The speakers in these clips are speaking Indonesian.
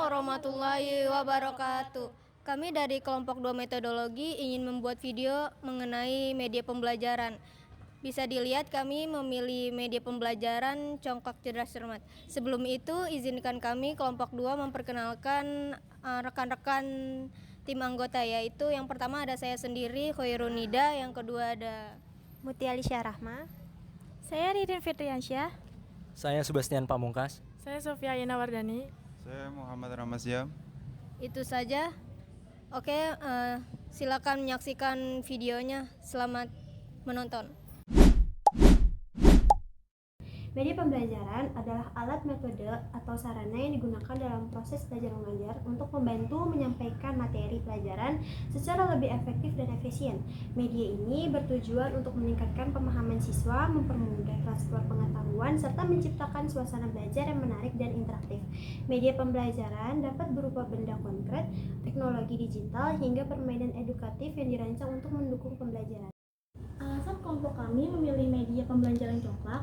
warahmatullahi wabarakatuh. Kami dari kelompok 2 metodologi ingin membuat video mengenai media pembelajaran. Bisa dilihat kami memilih media pembelajaran Congklak Cerdas Cermat. Sebelum itu izinkan kami kelompok 2 memperkenalkan rekan-rekan tim anggota, yaitu yang pertama ada saya sendiri, Khairunida, yang kedua ada Mutia Alisya Rahma. Saya Ririn Fitriansyah. Saya Sebastian Pamungkas. Saya Sofia Ayana Wardani. Saya Muhammad Ramazia. Itu saja. Oke, silakan menyaksikan videonya. Selamat menonton. Media pembelajaran adalah alat, metode, atau sarana yang digunakan dalam proses belajar mengajar untuk membantu menyampaikan materi pelajaran secara lebih efektif dan efisien. Media ini bertujuan untuk meningkatkan pemahaman siswa, mempermudah transfer pengetahuan, serta menciptakan suasana belajar yang menarik dan interaktif. Media pembelajaran dapat berupa benda konkret, teknologi digital, hingga permainan edukatif yang dirancang untuk mendukung pembelajaran. Alasan kelompok kami memilih media pembelajaran Congklak.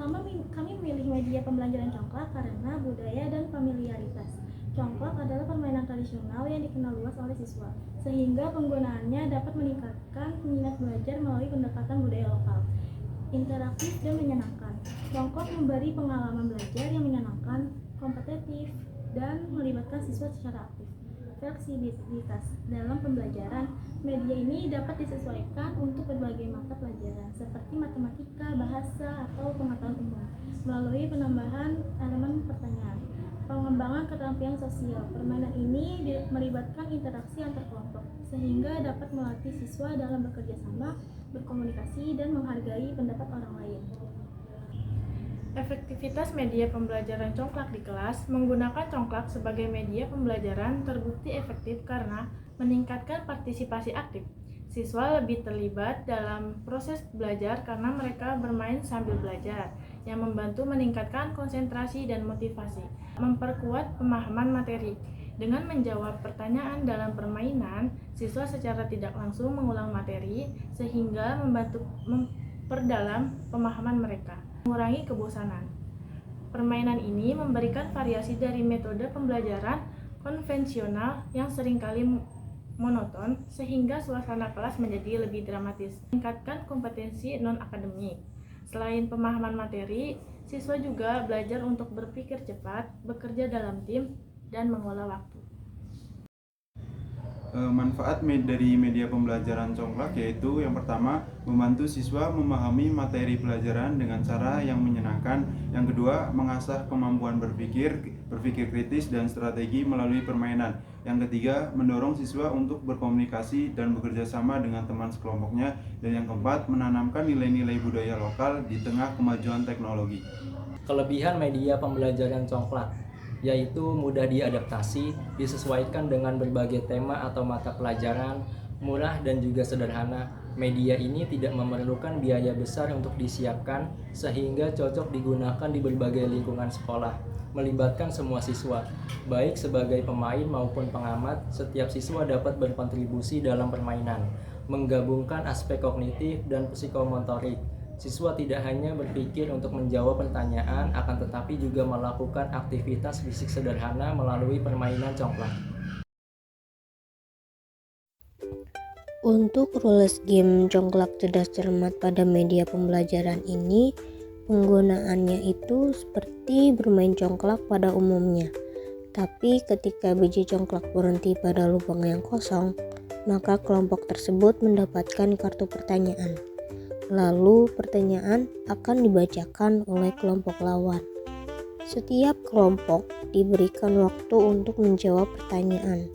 Kami memilih media pembelajaran Congklak karena budaya dan familiaritas. Congklak adalah permainan tradisional yang dikenal luas oleh siswa, sehingga penggunaannya dapat meningkatkan minat belajar melalui pendekatan budaya lokal, interaktif dan menyenangkan. Congklak memberi pengalaman belajar yang menyenangkan, kompetitif, dan melibatkan siswa secara aktif. Fleksibilitas dalam pembelajaran. Media ini dapat disesuaikan untuk berbagai mata pelajaran seperti matematika, bahasa, atau pengetahuan umum melalui penambahan elemen pertanyaan. Pengembangan keterampilan sosial. Permainan ini melibatkan interaksi antar kelompok sehingga dapat melatih siswa dalam bekerja sama, berkomunikasi, dan menghargai pendapat orang lain. Efektivitas media pembelajaran Congklak di kelas. Menggunakan Congklak sebagai media pembelajaran terbukti efektif karena meningkatkan partisipasi aktif. Siswa lebih terlibat dalam proses belajar karena mereka bermain sambil belajar, yang membantu meningkatkan konsentrasi dan motivasi, memperkuat pemahaman materi. Dengan menjawab pertanyaan dalam permainan, siswa secara tidak langsung mengulang materi sehingga membantu memperdalam pemahaman mereka. Mengurangi kebosanan. Permainan ini memberikan variasi dari metode pembelajaran konvensional yang seringkali monoton sehingga suasana kelas menjadi lebih dramatis. Meningkatkan kompetensi non-akademik. Selain pemahaman materi, siswa juga belajar untuk berpikir cepat, bekerja dalam tim, dan mengolah waktu. Manfaat dari media pembelajaran Congklak yaitu yang pertama, membantu siswa memahami materi pelajaran dengan cara yang menyenangkan. Yang kedua, mengasah kemampuan berpikir kritis dan strategi melalui permainan. Yang ketiga, mendorong siswa untuk berkomunikasi dan bekerja sama dengan teman sekelompoknya. Dan yang keempat, menanamkan nilai-nilai budaya lokal di tengah kemajuan teknologi. Kelebihan media pembelajaran Congklak yaitu mudah diadaptasi, disesuaikan dengan berbagai tema atau mata pelajaran, murah dan juga sederhana. Media ini tidak memerlukan biaya besar untuk disiapkan sehingga cocok digunakan di berbagai lingkungan sekolah, melibatkan semua siswa. Baik sebagai pemain maupun pengamat, setiap siswa dapat berkontribusi dalam permainan, menggabungkan aspek kognitif dan psikomotorik. Siswa tidak hanya berpikir untuk menjawab pertanyaan, akan tetapi juga melakukan aktivitas fisik sederhana melalui permainan Congklak. Untuk rules game Congklak Cerdas Cermat pada media pembelajaran ini, penggunaannya itu seperti bermain congklak pada umumnya. Tapi ketika biji congklak berhenti pada lubang yang kosong, maka kelompok tersebut mendapatkan kartu pertanyaan. Lalu pertanyaan akan dibacakan oleh kelompok lawan. Setiap kelompok diberikan waktu untuk menjawab pertanyaan.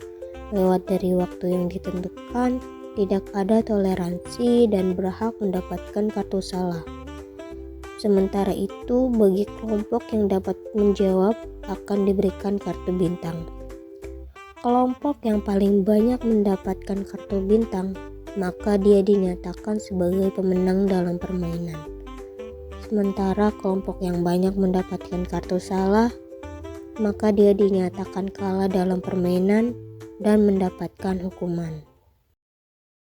Lewat dari waktu yang ditentukan, tidak ada toleransi dan berhak mendapatkan kartu salah. Sementara itu, bagi kelompok yang dapat menjawab akan diberikan kartu bintang. Kelompok yang paling banyak mendapatkan kartu bintang, maka dia dinyatakan sebagai pemenang dalam permainan. Sementara kelompok yang banyak mendapatkan kartu salah, maka dia dinyatakan kalah dalam permainan dan mendapatkan hukuman.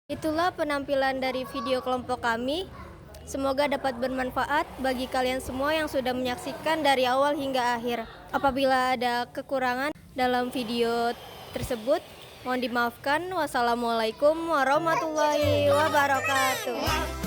Itulah penampilan dari video kelompok kami. Semoga dapat bermanfaat bagi kalian semua yang sudah menyaksikan dari awal hingga akhir. Apabila ada kekurangan dalam video tersebut, mohon dimaafkan. Wassalamualaikum warahmatullahi wabarakatuh.